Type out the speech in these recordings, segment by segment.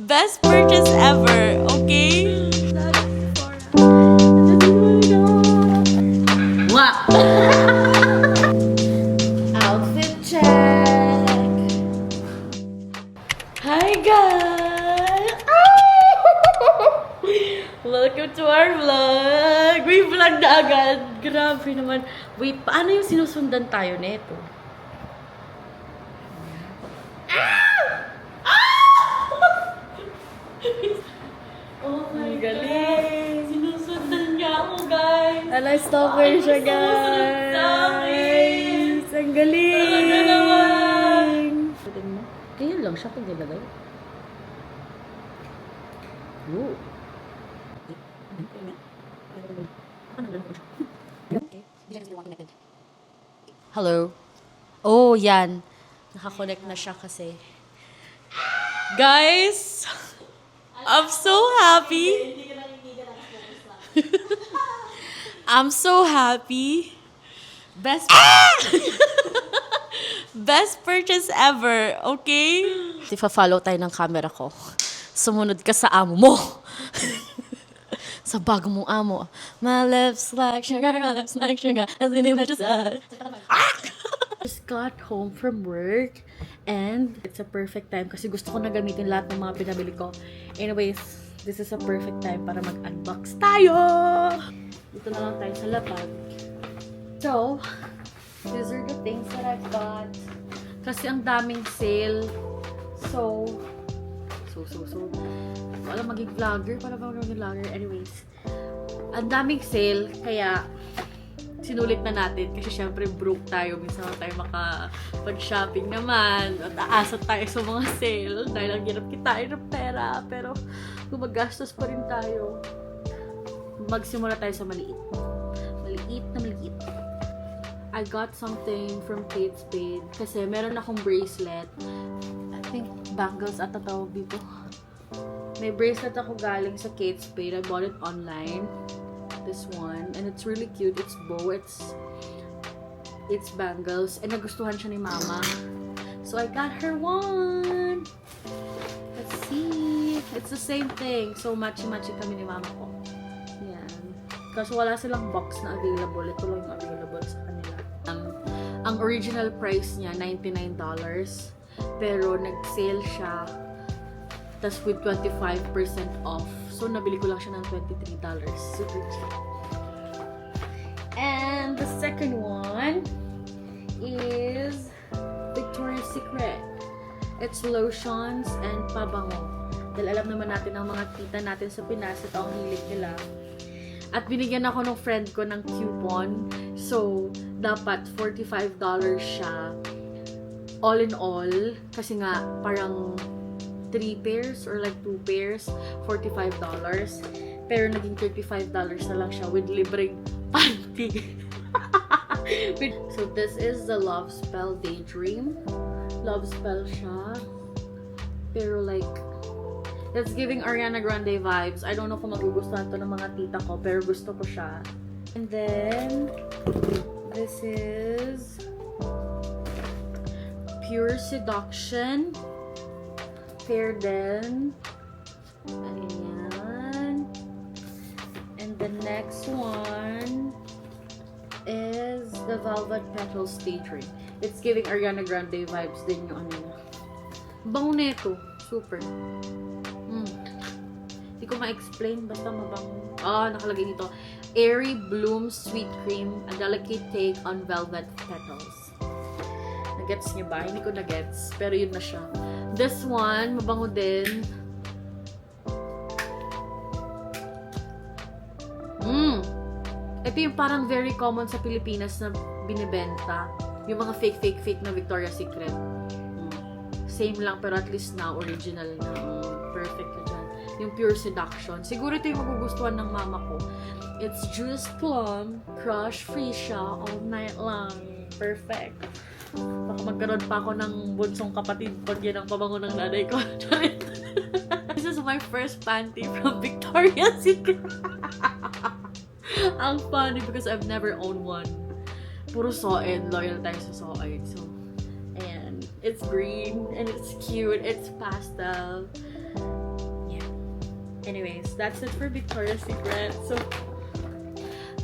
Best purchase ever, okay? Wow! Outfit check! Hi guys! Welcome to our vlog! May vlog na agad! Grabe naman. Wait, paano yung sinusundan tayo nito? Oh my galing! Sinusundan niya ako, guys! Ala, stalker siya, Sumusunod sa akin. guys! Ang galing! Talaga naman! Pwede mo? Kaya lang siya pag nilagay. Ooh. Hello? Oh, yan. Nakakonect na siya kasi. Guys! I'm so happy! I'm so happy! Best Best purchase ever, okay? Ifa-follow tayo ng camera ko. Sumunod ka sa amo mo. Sa bago mong amo. My lips like sugar, my lips like sugar. As in just Just got home from work and it's a perfect time kasi gusto ko na gamitin lahat ng mga pinabili ko. Anyways, this is a perfect time para mag-unbox tayo! Dito na lang tayo sa lapag. So, these are the things that I've got. Kasi ang daming sale. So, wala maging vlogger. Para ba maging vlogger? Anyways, ang daming sale. Kaya, sinulit na natin. Kasi syempre, broke tayo. Minsan na tayo makapag-shopping naman. At aasat tayo sa mga sale. Dahil ang hirap kitain ng pera. Pero, gumagastos pa rin tayo. Magsimula tayo sa maliit. Maliit na maliit. I got something from Kate Spade kasi meron akong bracelet. I think bangles ata tawag dito. May bracelet ako galing sa Kate Spade. I bought it online. This one. And it's really cute. It's bow. It's bangles. And nagustuhan siya ni Mama. So I got her one. Let's see. It's the same thing. So matchy-matchy kami ni Mama ko. Yan. Kasi wala silang box na available. Ito lang yung available sa kanila. Ang original price niya, $99. Pero nag-sale siya. Tas with 25% off. So, nabili ko lang siya ng $23. Super cheap. And the second one is Victoria's Secret. It's lotions and pabango. Dahil alam naman natin ang mga tita natin sa Pinas, ito ang hilig nila. At binigyan ako ng friend ko ng coupon. So, dapat $45 siya. All in all. Kasi nga, parang 3 pairs or like 2 pairs, $45. Pero naging $35 na lang siya with libreng panty. So, this is the Love Spell Daydream. Love Spell siya. Pero like, it's giving Ariana Grande vibes. I don't know kung magugustuhan to ng mga tita ko, pero gusto ko siya. And then, this is Pure Seduction. Fair Den. Ayan. And the next one is the Velvet Petals Daydream. It's giving Ariana Grande vibes din yung ano niya. Bango nito. Super. Hindi ko ma-explain, basta mabango. Nakalagay dito. Airy Bloom Sweet Cream, a delicate take on velvet petals. Nagets niyo ba? Hindi ko nagets, pero yun na siya. This one, mabango din. Ito yung parang very common sa Pilipinas na binibenta. Yung mga fake na Victoria's Secret. Same lang, pero at least now, original na. Perfect na dyan. Yung Pure Seduction. Siguro ito yung magugustuhan ng mama ko. It's Juice Plum, Crush Freesia, all night long. Perfect. Baka magkaroon pa ako ng bunsong kapatid pag yan ang pabango ng nanay ko. This is my first panty from Victoria's Secret. Ang funny because I've never owned one. Puro Soed. Loyal tayo sa Soed. So, and it's green and it's cute. It's pastel. Anyways, that's it for Victoria's Secret. So,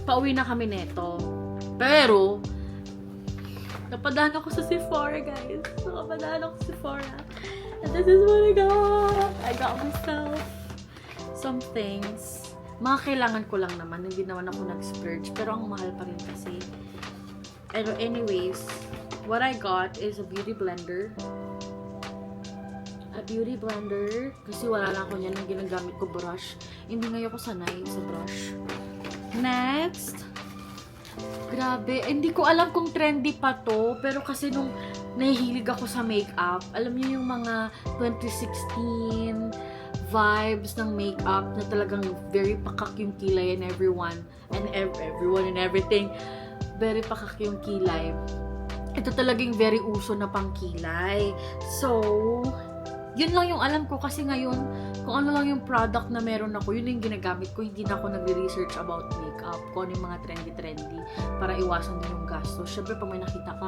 pauwi na kami neto. Pero, napadaan ako sa Sephora, guys. Napadaan ako sa Sephora. And this is what I got. I got myself some things. Mga kailangan ko lang naman. Hindi naman ako nag-splurge. Pero ang mahal pa rin kasi. Pero anyways, what I got is a beauty blender. A beauty blender. Kasi wala lang ako niyan. Ang ginagamit ko brush. Hindi ngayon ko sanay sa brush. Next. Grabe. Hindi ko alam kung trendy pa to. Pero kasi nung nahihilig ako sa makeup, alam niyo yung mga 2016 vibes ng makeup na talagang very pakak yung kilay and everyone and everything. Very pakak yung kilay. Ito talagang very uso na pang kilay. So, yun lang yung alam ko kasi ngayon, kung ano lang yung product na meron ako, yun yung ginagamit ko. Hindi na ako nagre-research about makeup, kung ano yung mga trendy para iwasan din yung gastos. Syempre, pag may nakita ka,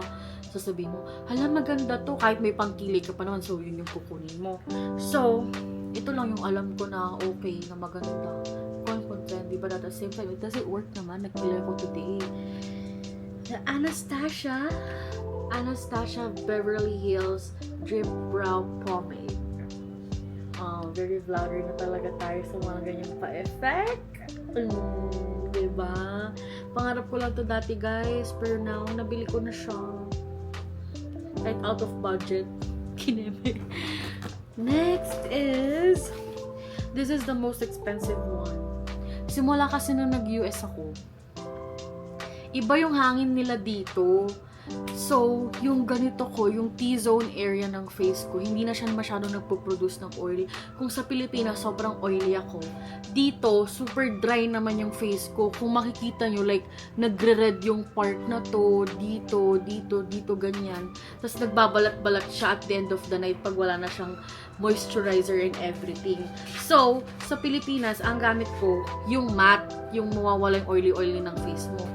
sasabihin mo, hala, maganda to. Kahit may pangkilig ka pa naman, so yun yung kukunin mo. So, ito lang yung alam ko na okay, na maganda. Kung trendy, but at the same time, it doesn't work naman. Nagkilay ko today. The Anastasia Beverly Hills Drip Brow Pomade. Very vlogger na talaga tayo sa mga ganyang pa-effect. Diba? Pangarap ko lang to dati, guys. Pero now, nabili ko na siya. Kahit out of budget. Kineme. Next is, this is the most expensive one. Simula kasi nung nag-US ako, iba yung hangin nila dito. So, yung ganito ko, yung T-zone area ng face ko, hindi na siya masyadong nagpo-produce ng oil. Kung sa Pilipinas, sobrang oily ako. Dito, super dry naman yung face ko. Kung makikita nyo, like, nagre-red yung part na to, dito, ganyan. Tapos nagbabalat-balat siya at the end of the night pag wala na siyang moisturizer and everything. So, sa Pilipinas, ang gamit ko, yung matte, yung mawawala yung oily-oily ng face mo.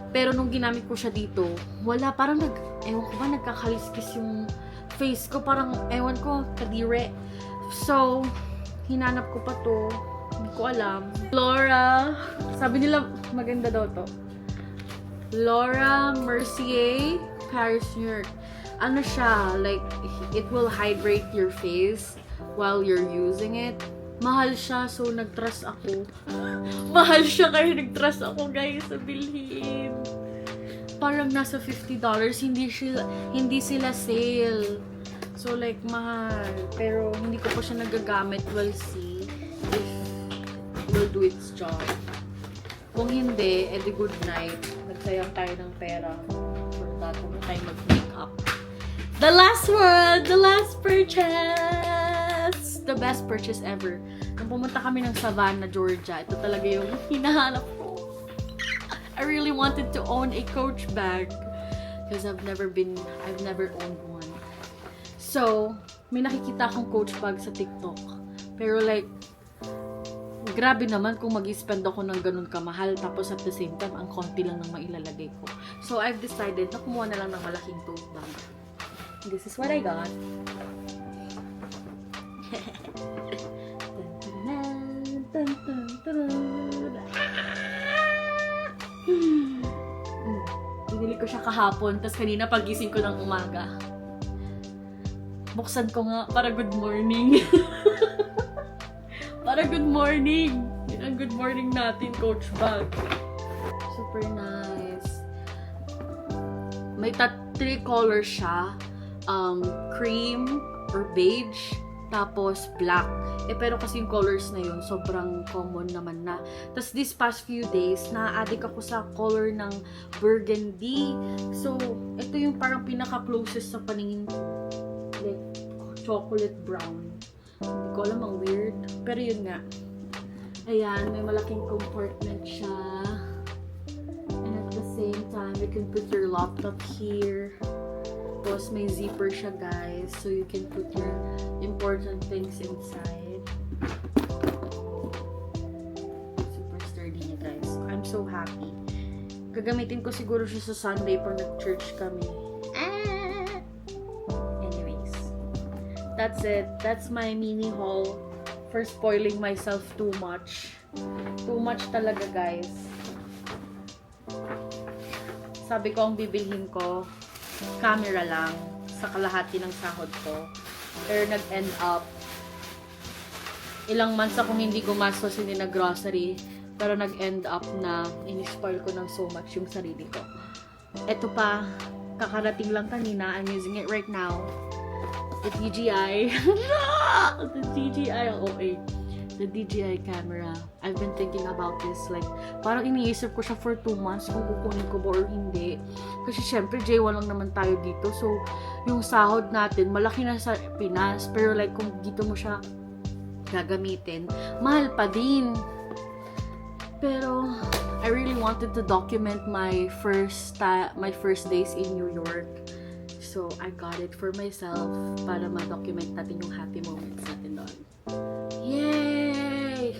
Pero nung ginamit ko siya dito, wala, parang ewan ko ba, nagkakaliskis yung face ko, parang, ewan ko, kadire. So, hinanap ko pa to, hindi ko alam. Laura, sabi nila, maganda daw to. Laura Mercier, Paris, New York. Ano siya, like, it will hydrate your face while you're using it. Mahal siya, so nag-trust ako. Mahal siya, kaya nag-trust ako, guys, sa bilhin. Parang nasa $50, hindi sila sale. So, like, mahal. Pero, hindi ko pa siya nagagamit. We'll see if it will do its job. Kung hindi, edi good night. Nagsayang tayo ng pera. For that, huwag tayo mag-makeup. The last one! The last purchase! The best purchase ever. Nung pumunta kami ng Savannah, Georgia, ito talaga yung hinahanap ko. I really wanted to own a Coach bag because I've never owned one. So, may nakikita akong Coach bag sa TikTok. Pero like, grabe naman kung mag-spend ako ng ganun kamahal tapos at the same time, ang konti lang ng mailalagay ko. So, I've decided na kumuha na lang ng malaking tote bag. This is what I got. Binili ko siya kahapon, tapos kanina pagising ko ng umaga. Buksan ko nga para good morning. Para good morning. Yun ang good morning natin, Coach bag. Super nice. May 3 colors siya. Cream or beige, tapos black. Pero kasi yung colors na yun, sobrang common naman na. Tapos this past few days, na-addict ako sa color ng burgundy. So, ito yung parang pinaka-closest sa paningin ko. Like, chocolate brown. Hindi ko alam, ang weird. Pero yun nga. Ayan, may malaking compartment siya. And at the same time, you can put your laptop here. Tapos may zipper siya, guys. So you can put your important things inside. Super sturdy niya, guys. I'm so happy. Gagamitin ko siguro siya sa Sunday pag nag-church kami. Anyways. That's it. That's my mini haul for spoiling myself too much. Too much talaga, guys. Sabi ko, ang bibilhin ko, camera lang sa kalahati ng sahod ko. Pero nag-end up, ilang months akong hindi gumastos, hindi na grocery. Pero nag-end up na in-spoil ko ng so much yung sarili ko. Ito pa, kakarating lang kanina. I'm using it right now. The DJI. The DJI, okay. The DJI camera. I've been thinking about this. Like, parang iniisip ko siya for 2 months kung kukunin ko ba or hindi. Kasi syempre, J1 lang naman tayo dito. So, yung sahod natin, malaki na sa Pinas. Pero like, kung dito mo siya gagamitin, mahal pa din. Pero, I really wanted to document my first days in New York. So, I got it for myself para ma-document natin yung happy moments natin doon. Yay!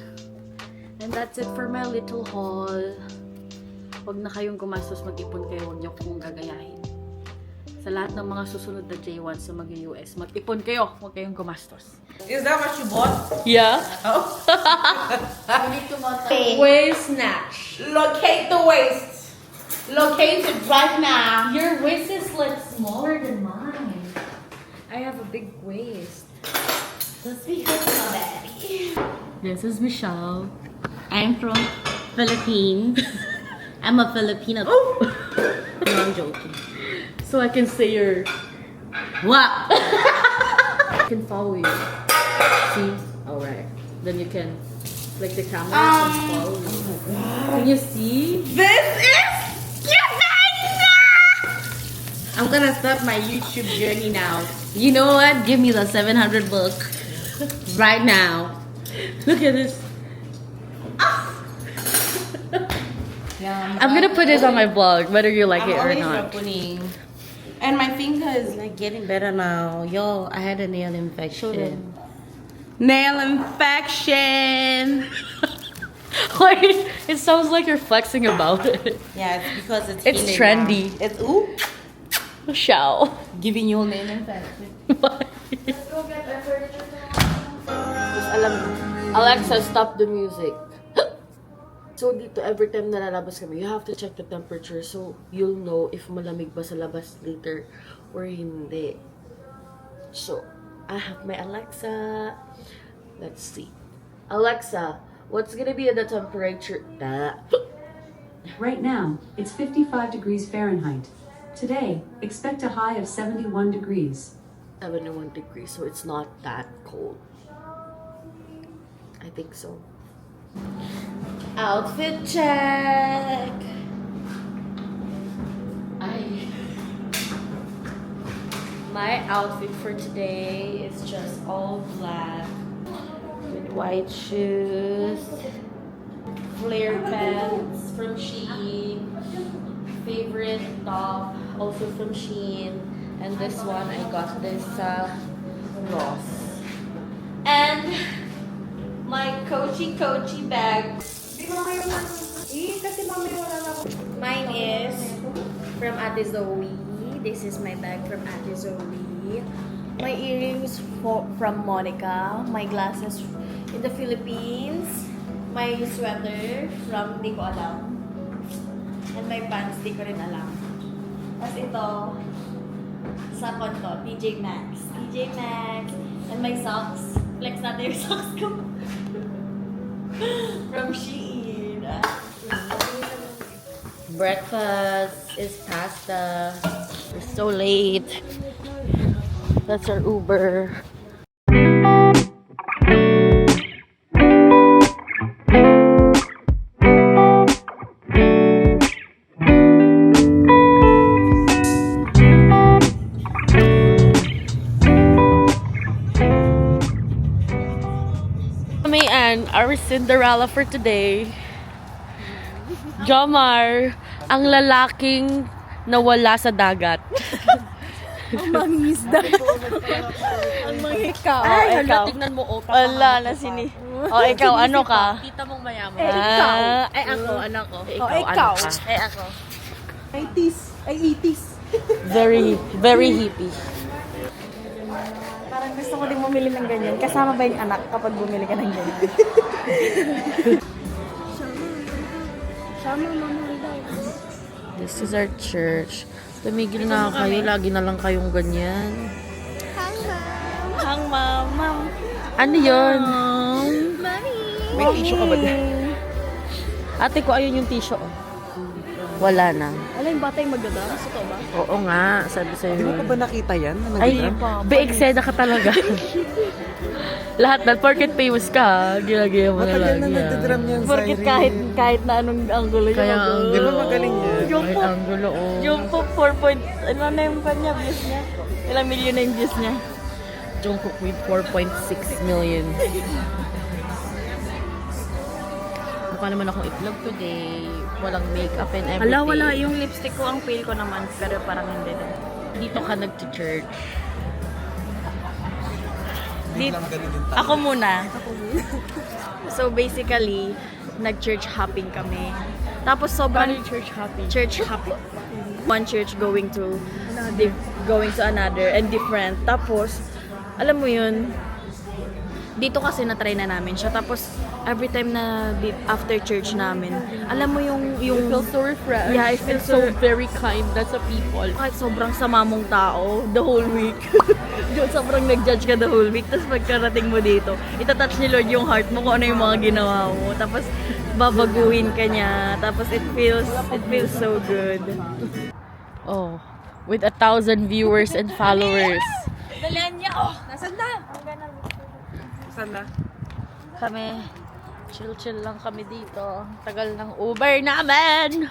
And that's it for my little haul. Huwag na kayong gumastos, mag-ipon kayo, huwag niyo kung gagayahin. Sa lahat ng mga susunod na J1 sa mag-US, mag-ipon kayo, huwag kayong gumastos. Is that what you bought? Yeah. Oh. Waist snatch. Locate the waist. Locate it right now. Your waist is like smaller than mine. I have a big waist. Let's be good, my baby. This is Michelle. I'm from Philippines. I'm a Filipino. Oh! No, I'm joking. So I can say your... What? I can follow you. See? Alright. Then you can... Like the camera can follow you. Can you see? This is I'm gonna start my YouTube journey now. You know what? Give me the 700 book right now. Look at this. Yeah, I'm gonna put this on my vlog, whether you like it or not. Opening. And my finger is like getting better now. Yo, I had a nail infection. Nail infection. Wait, it sounds like you're flexing about it. Yeah, it's because it's It's healing trendy. now. It's ooh, Shall. giving you a nail infection. Alexa, stop the music. So dito, every time na lalabas kami, you have to check the temperature so you'll know if malamig ba sa labas later or hindi. So, I have my Alexa. Let's see. Alexa, what's gonna be the temperature? Right now, it's 55 degrees Fahrenheit. Today, expect a high of 71 degrees. 71 degrees, so it's not that cold. I think so. Outfit check! My outfit for today is just all black with white shoes, flare pants from Shein, favorite top also from Shein, and this one I got this Ross, and my Coachy bag. Mine is from Ate Zoe. This is my bag from Ate Zoe. My earrings from Monica. My glasses in the Philippines. My sweater from di ko alam. And my pants di ko rin alam. Tapos ito, sakon to, TJ Maxx. TJ Maxx. And my socks. Flex natin yung socks ko. From Shein. Breakfast is pasta. We're so late. That's our Uber. And our Cinderella for today, Jomar, ang lalaking nawala sa dagat. Ang mangingisda. Ang mangikaw. Ay, ikaw. tignan mo, oh. Wala na sini. Oh, ikaw, ano ka? Kita mong mayaman. Ikaw. Ay, ako, ano ko? ikaw. Ano ka? Ay, ako. 90s. Ay, 80s. Very hippie. Parang Gusto ko din bumili ng ganyan. Kasama ba yung anak kapag bumili ka ng ganyan? This is our church. Tumigil na kayo. Lagi na lang kayong ganyan. Hang mom. Ano yun? May tissue ka ba dyan? Ate ko, ayun yung tissue. Oh. Wala na. Alam yung bata yung magdadance? Ito ba? Oo nga. Sabi sa'yo. Di mo pa ba nakita yan? Na Ay, nag-drum? be-eksena ka talaga. Lahat na, porket famous ka, ginagaya mo na Matagal lagi. na nagdadrum yan, Porkit Cyrene. kahit na anong angulo yun. Kaya ang Di ba magaling yan? Yung Kahit po, ang gulo, oh. yung po 4 point, ano na yung kanya, views niya? Ilang milyon na yung views niya? Jungkook with 4.6 million. Mukha naman akong itlog today. Walang makeup and everything. Wala. Yung lipstick ko, ang pale ko naman, pero parang hindi din. Dito ka nag-church. Ako muna. So basically, nag-church hopping kami. Tapos sobrang church hopping. One church going to another and different. Tapos alam mo yun, dito kasi na-try na namin siya. Tapos every time na after church namin, alam mo yung feel so refreshed. Yeah, I feel so very kind. That's a people. kahit sobrang sama mong tao the whole week. Sobrang nag-judge ka the whole week. Tapos pagkarating mo dito, itatouch ni Lord yung heart mo kung ano yung mga ginawa mo. Tapos babaguhin ka niya. Tapos it feels so good. Oh, with 1,000 viewers and followers. Dalian niya! Oh! Nasaan na? Saan na? Kami, chill-chill lang kami dito. Tagal ng Uber namin!